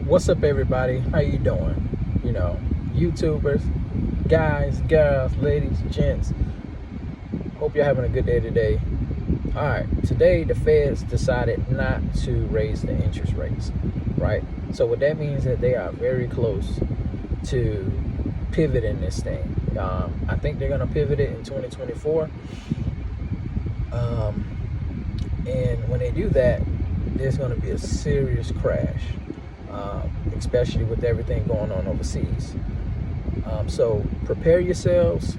What's up, everybody? How you doing? YouTubers, guys, girls, ladies, gents. Hope you're having a good day today. All right, today the Feds decided not to raise the interest rates, right? So what that means is that they are very close to pivoting this thing. I think they're gonna pivot it in 2024. And when they do that, there's going to be a serious crash, especially with everything going on overseas. So prepare yourselves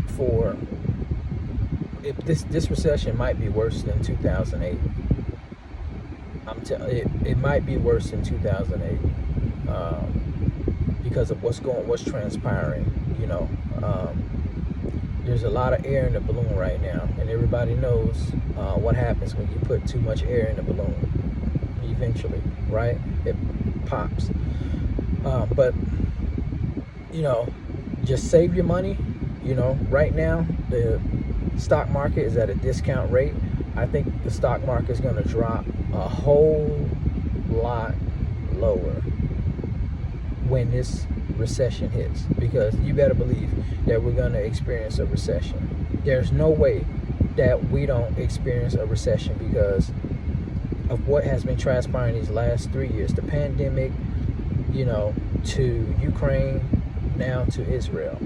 for if this recession might be worse than 2008. It might be worse than 2008 because of what's transpiring. There's a lot of air in the balloon right now, and everybody knows what happens when you put too much air in the balloon. Eventually, right? It pops. But just save your money. Right now the stock market is at a discount rate. I think the stock market is going to drop a whole lot lower when this recession hits, because you better believe that we're going to experience a recession. There's no way that we don't experience a recession because of what has been transpiring these last 3 years, the pandemic, to Ukraine, now to Israel.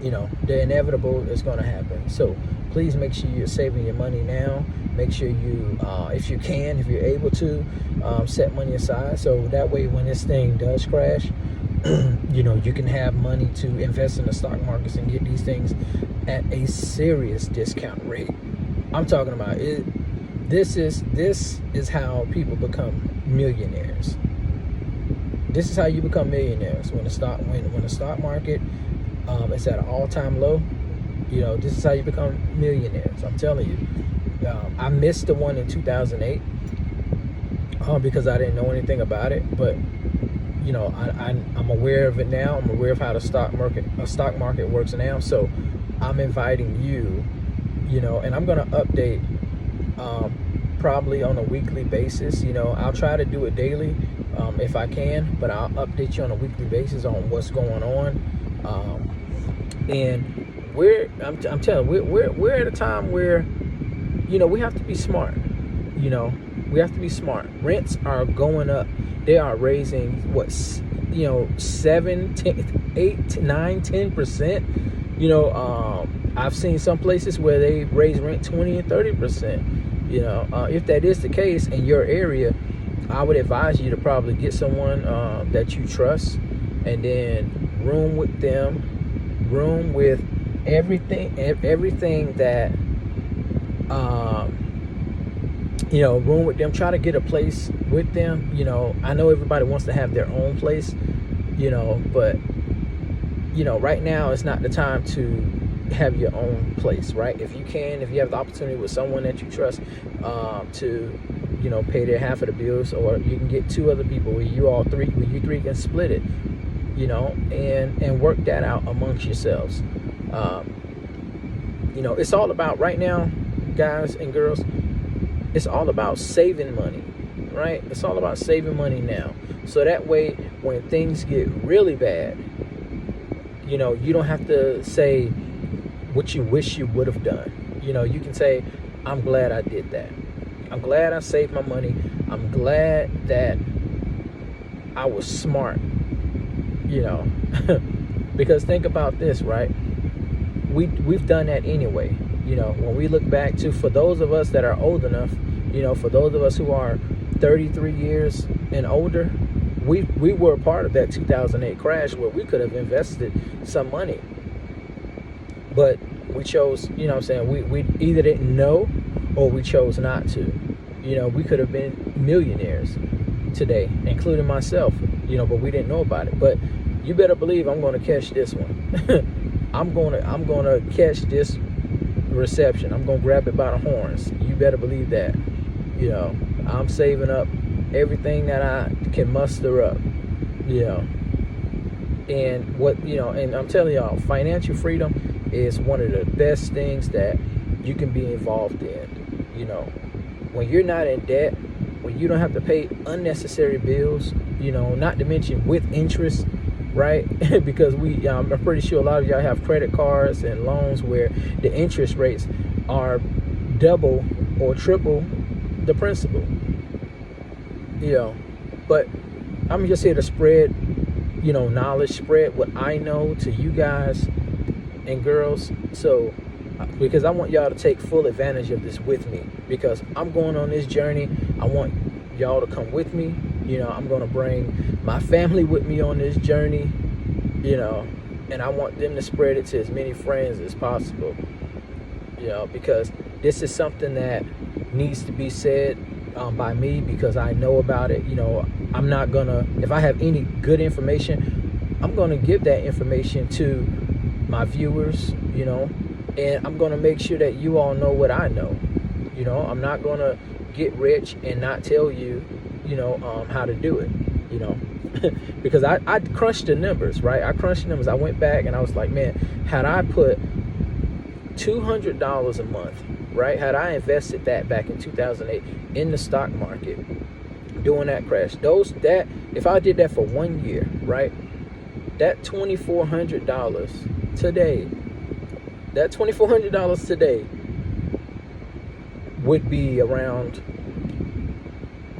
The inevitable is going to happen. So please make sure you're saving your money now. Make sure you, if you're able to, set money aside, so that way when this thing does crash, you can have money to invest in the stock markets and get these things at a serious discount rate. I'm talking about it. This is how people become millionaires. This is how you become millionaires when the stock market is at an all-time low. This is how you become millionaires. I'm telling you. I missed the one in 2008 because I didn't know anything about it, but I'm aware of it now. I'm aware of how the stock market works now. So I'm inviting you, and I'm gonna update probably on a weekly basis. I'll try to do it daily if I can, but I'll update you on a weekly basis on what's going on. And I'm telling you, we're at a time where we have to be smart. We have to be smart. Rents are going up. They are raising 7, 10, 8, 9, 10%. I've seen some places where they raise rent 20 and 30%. If that is the case in your area, I would advise you to probably get someone that you trust, and then room with them, room with everything that room with them. Try to get a place with them. I know everybody wants to have their own place, but right now it's not the time to have your own place, right? If you have the opportunity with someone that you trust to pay their half of the bills, or you can get two other people where you three can split it, and work that out amongst yourselves. It's all about, right now, guys and girls, it's all about saving money, right? It's all about saving money now, so that way when things get really bad, you don't have to say what you wish you would have done. You can say, I'm glad I did that. I'm glad I saved my money. I'm glad that I was smart. Because think about this, right? We've done that anyway. When we look back to, for those of us that are old enough, for those of us who are 33 years and older, we were a part of that 2008 crash where we could have invested some money, but we chose, we either didn't know or we chose not to. We could have been millionaires today, including myself, but we didn't know about it. But you better believe I'm going to catch this one. I'm going to catch this reception. I'm going to grab it by the horns. You better believe that. I'm saving up everything that I can muster up. And and I'm telling y'all, financial freedom is one of the best things that you can be involved in. When you're not in debt, when you don't have to pay unnecessary bills, not to mention with interest, right? Because I'm pretty sure a lot of y'all have credit cards and loans where the interest rates are double or triple the principal, but I'm just here to spread, knowledge, spread what I know to you guys and girls. So, because I want y'all to take full advantage of this with me, because I'm going on this journey. I want y'all to come with me. I'm going to bring my family with me on this journey, and I want them to spread it to as many friends as possible, because this is something that needs to be said by me, because I know about it. I'm not gonna, if I have any good information, I'm gonna give that information to my viewers, and I'm gonna make sure that you all know what I know. I'm not gonna get rich and not tell you, how to do it, because I crunched the numbers, right? I crunched the numbers. I went back and I was like, man, had I put $200 a month, right? Had I invested that back in 2008 in the stock market during that crash, if I did that for 1 year, right? That $2,400 today, would be around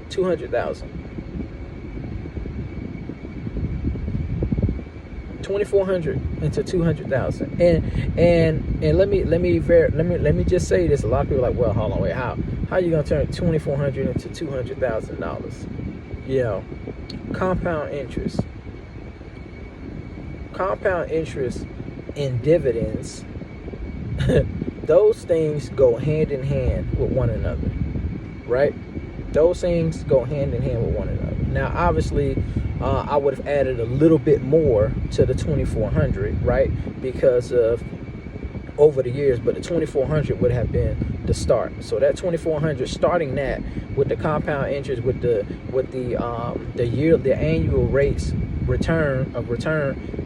200,000. 2,400 into 200,000, and let me just say this. A lot of people are like, well, hold on, wait, how are you gonna turn 2,400 into $200,000? Compound interest in dividends. Those things go hand in hand with one another, right? Those things go hand in hand with one another. Now, obviously, I would have added a little bit more to the 2,400, right? Because of over the years, but the 2,400 would have been the start. So that 2,400, starting that with the compound interest, with the annual rates return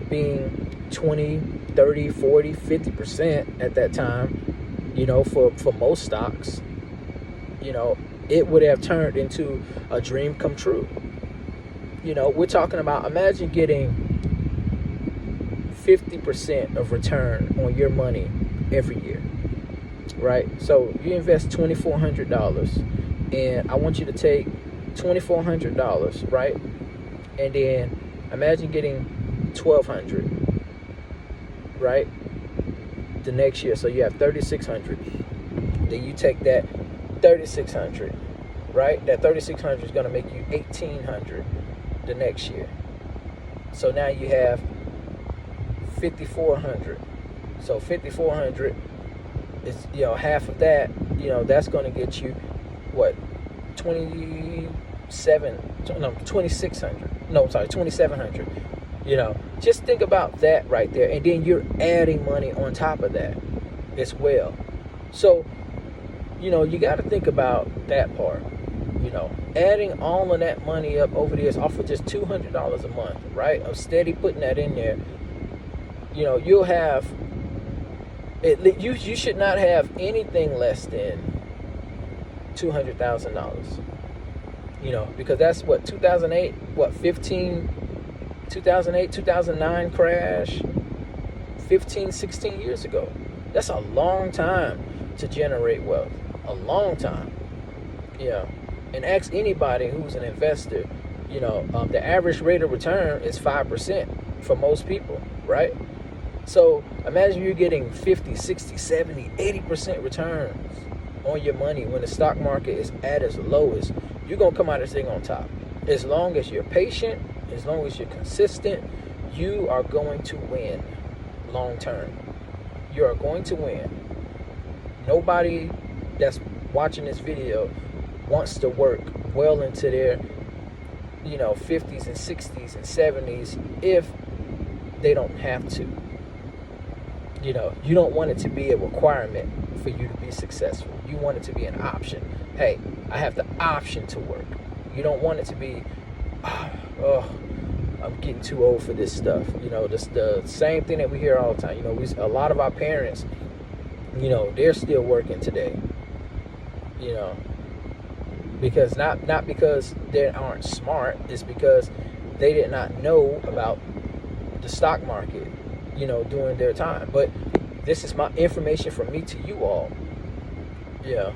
being 20, 30, 40, 50% at that time, for most stocks, it would have turned into a dream come true. We're talking about, imagine getting 50% of return on your money every year, right? So you invest $2,400, and I want you to take $2,400, right? And then imagine getting $1,200, right? The next year, so you have $3,600. Then you take that $3,600, right? That $3,600 is going to make you $1,800 the next year. So now you have $5,400. So $5,400 is, half of that, that's going to get you what, $2,700. Just think about that right there, and then you're adding money on top of that as well. So you got to think about that part. Adding all of that money up over the years off of just $200 a month, right? I'm steady putting that in there. You'll have you should not have anything less than $200,000. Because that's what 2008, 2009 crash, 15, 16 years ago. That's a long time to generate wealth. A long time. And ask anybody who's an investor, the average rate of return is 5% for most people, right? So imagine you're getting 50, 60, 70, 80% returns on your money when the stock market is at its lowest. You're going to come out of this thing on top. As long as you're patient, as long as you're consistent, you are going to win long term. You are going to win. Nobody that's watching this video wants to work well into their 50s and 60s and 70s if they don't have to. You don't want it to be a requirement for you to be successful. You want it to be an option. Hey, I have the option to work. You don't want it to be, I'm getting too old for this stuff. This the same thing that we hear all the time. A lot of our parents, they're still working today. because not because they aren't smart, it's because they did not know about the stock market, during their time. But this is my information from me to you all. Yeah.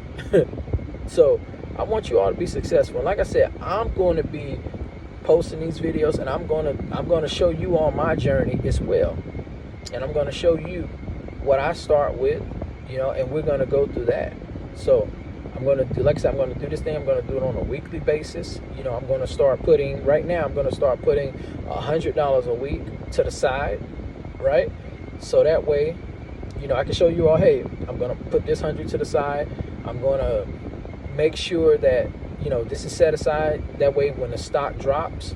So I want you all to be successful. Like I said, I'm going to be posting these videos, and I'm going to show you on my journey as well. And I'm going to show you what I start with, and we're going to go through that. So I'm going to do, like I said, I'm going to do this thing. I'm going to do it on a weekly basis. I'm going to start putting, right now, I'm going to start putting $100 a week to the side, right? So that way, I can show you all, hey, I'm going to put this 100 to the side. I'm going to make sure that, this is set aside. That way, when the stock drops,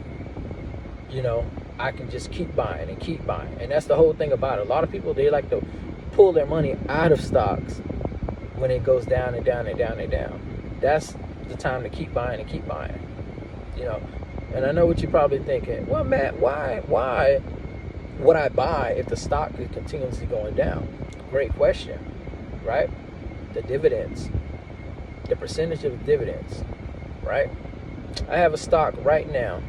I can just keep buying and keep buying. And that's the whole thing about it. A lot of people, they like to pull their money out of stocks when it goes down and down and down and down. That's the time to keep buying and keep buying. And I know what you're probably thinking. Well, Matt, why would I buy if the stock is continuously going down? Great question, right? The dividends, the percentage of dividends, right? I have a stock right now,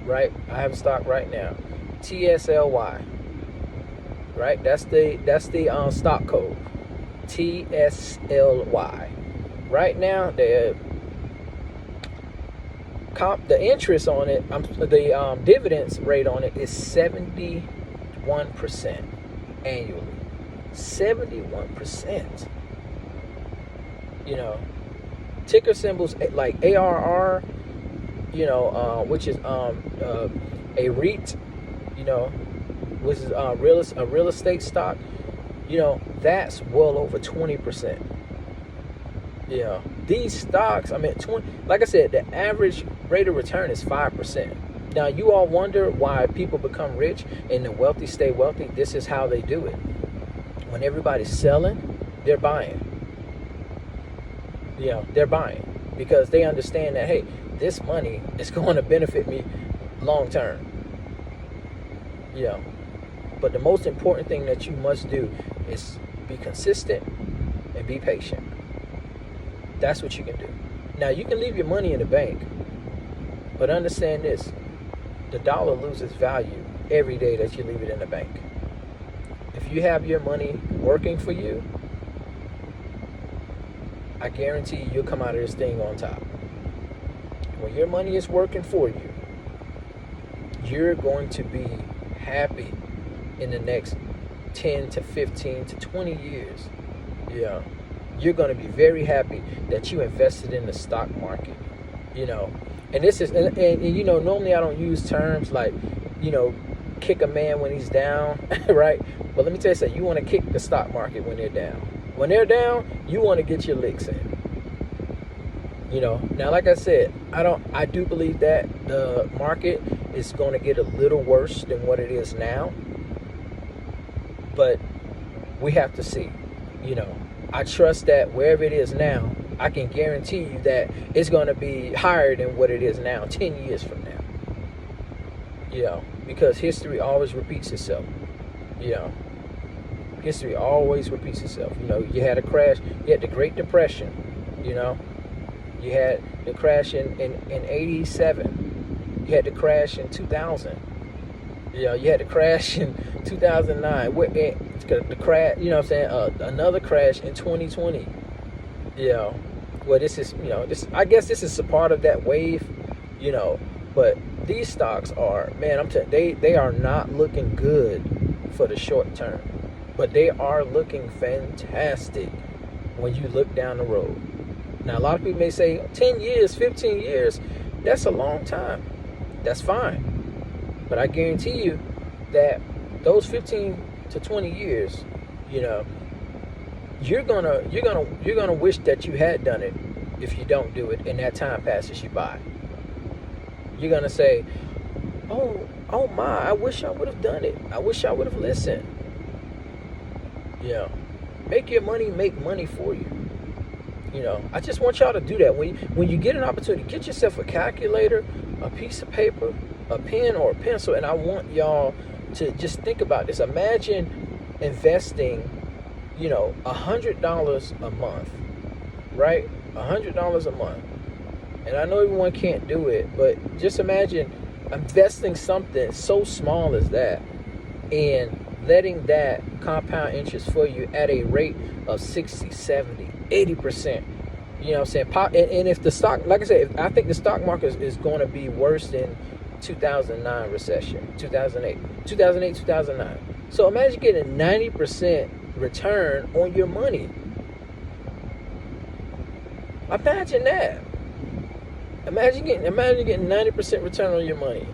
TSLY, right? That's the stock code, TSLY. Right now, the interest on it, the dividends rate on it is 71% annually. 71%. Ticker symbols like ARR, which is a REIT, which is a real estate stock, that's well over 20%. These stocks, like I said, the average rate of return is 5%. Now, you all wonder why people become rich and the wealthy stay wealthy. This is how they do it. When everybody's selling, they're buying. They're buying because they understand that, hey, this money is going to benefit me long term. But the most important thing that you must do is be consistent and be patient. That's what you can do. Now, you can leave your money in the bank, but understand this: the dollar loses value every day that you leave it in the bank. If you have your money working for you, I guarantee you'll come out of this thing on top. When your money is working for you, you're going to be happy in the next 10 to 15 to 20 years. You're going to be very happy that you invested in the stock market. And this is, and normally I don't use terms like, kick a man when he's down, right? But let me tell you something, you want to kick the stock market when they're down. When they're down, you want to get your licks in. Now, like I said, I do believe that the market is going to get a little worse than what it is now. But we have to see. I trust that wherever it is now, I can guarantee you that it's going to be higher than what it is now 10 years from now. Because history always repeats itself. History always repeats itself. You had a crash. You had the Great Depression. You had the crash in 87. You had the crash in 2000. You had the crash in 2009. The crash, another crash in 2020. Well, this is, I guess this is a part of that wave, but these stocks are, man, I'm telling you, they are not looking good for the short term, but they are looking fantastic when you look down the road. Now, a lot of people may say 10 years, 15 years, that's a long time. That's fine. But I guarantee you that those 15 to 20 years, you're gonna wish that you had done it if you don't do it and that time passes you by. You're gonna say, oh my, I wish I would have done it. I wish I would have listened. Make your money make money for you. I just want y'all to do that. When you get an opportunity, get yourself a calculator, a piece of paper, a pen or a pencil, and I want y'all to just think about this. Imagine investing, $100 a month, right? $100 a month. And I know everyone can't do it, but just imagine investing something so small as that and letting that compound interest for you at a rate of 60, 70, 80%. You know what I'm saying? And if the stock, like I said, I think the stock market is going to be worse than 2009 recession, 2008, 2009. So imagine getting 90% return on your money. Imagine that. Imagine getting 90% return on your money.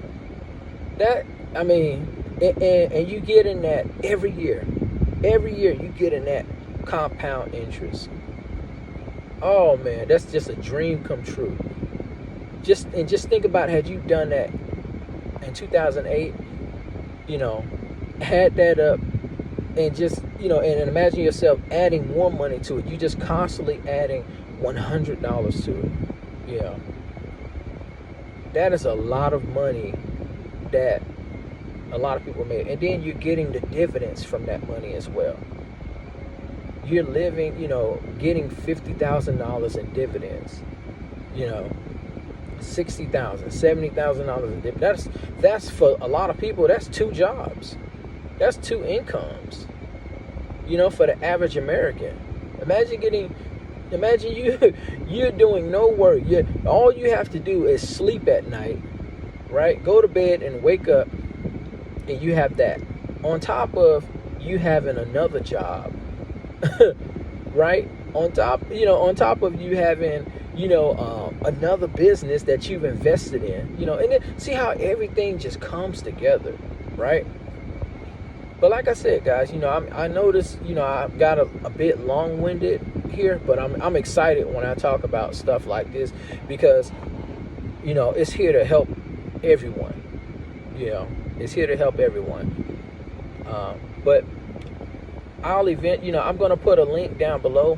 That, I mean, and you get in that every year. Every year you get in that compound interest. Oh man, that's just a dream come true. Just think about, had you done that in 2008, you know, had that up, and just, you know, and imagine yourself adding more money to it. You just constantly adding $100 to it. Yeah. That is a lot of money that a lot of people make. And then you're getting the dividends from that money as well. You're living, you know, getting $50,000 in dividends, you know, $60,000, $70,000 in dividends. That's for a lot of people, that's 2 jobs. That's 2 incomes, you know, for the average American. Imagine you're doing no work. All you have to do is sleep at night, right? Go to bed and wake up, and you have that. On top of you having another job, right? On top of you having, you know, another business that you've invested in, you know, and then see how everything just comes together, right? But like I said, guys, you know, I noticed, you know, I've got a bit long-winded here, but I'm excited when I talk about stuff like this, because, you know, it's here to help everyone. You know, it's here to help everyone. But you know, I'm going to put a link down below.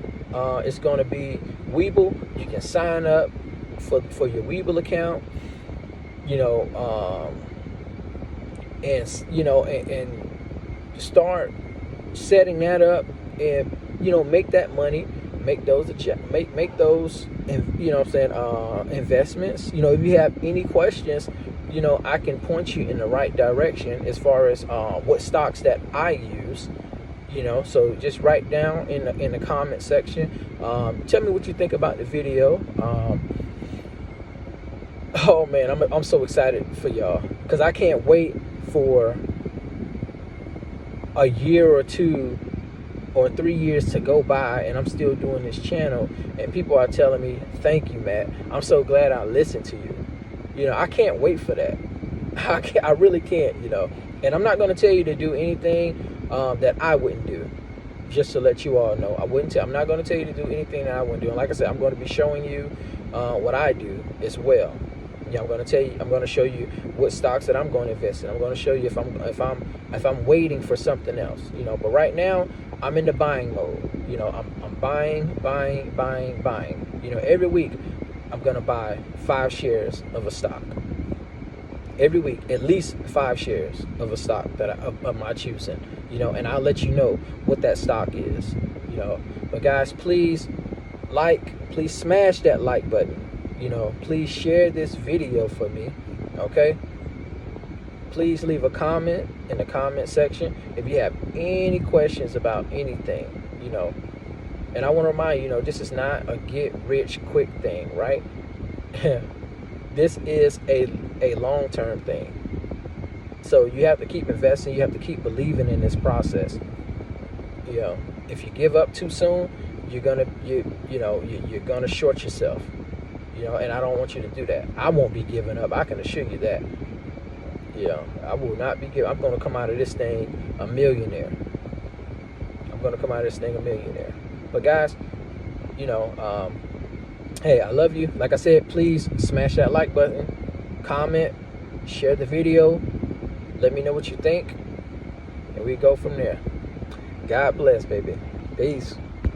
It's going to be Webull. You can sign up for your Webull account, you know, and, you know, and start setting that up, and, you know, make that money, make those, and, you know what I'm saying, investments. You know, if you have any questions, you know, I can point you in the right direction as far as what stocks that I use. You know, so just write down in the comment section. Tell me what you think about the video. Oh man, I'm so excited for y'all, because I can't wait for a year or 2 or 3 years to go by, and I'm still doing this channel, and people are telling me, thank you, Matt, I'm so glad I listened to you. You know, I can't wait for that. I really can't, you know. And I'm not going to tell you to do anything that I wouldn't do. Just to let you all know, I'm not going to tell you to do anything that I wouldn't do. And like I said, I'm going to be showing you what I do as well. Yeah, I'm going to show you what stocks that I'm going to invest in. I'm going to show you if I'm waiting for something else, you know. But right now, I'm in the buying mode. You know, I'm buying. You know, every week I'm going to buy 5 shares of a stock. Every week, at least 5 shares of a stock of my choosing, you know, and I'll let you know what that stock is, you know. But guys, please smash that like button, you know. Please share this video for me, okay? Please leave a comment in the comment section if you have any questions about anything, you know. And I want to remind you, you know, this is not a get rich quick thing, right? This is a long-term thing. So you have to keep investing. You have to keep believing in this process. You know, if you give up too soon, you're gonna short yourself. You know, and I don't want you to do that. I won't be giving up. I can assure you that. You know, I will not be giving. I'm gonna come out of this thing a millionaire. But guys, you know, hey, I love you. Like I said, please smash that like button, comment, share the video, let me know what you think, and we go from there. God bless, baby. Peace.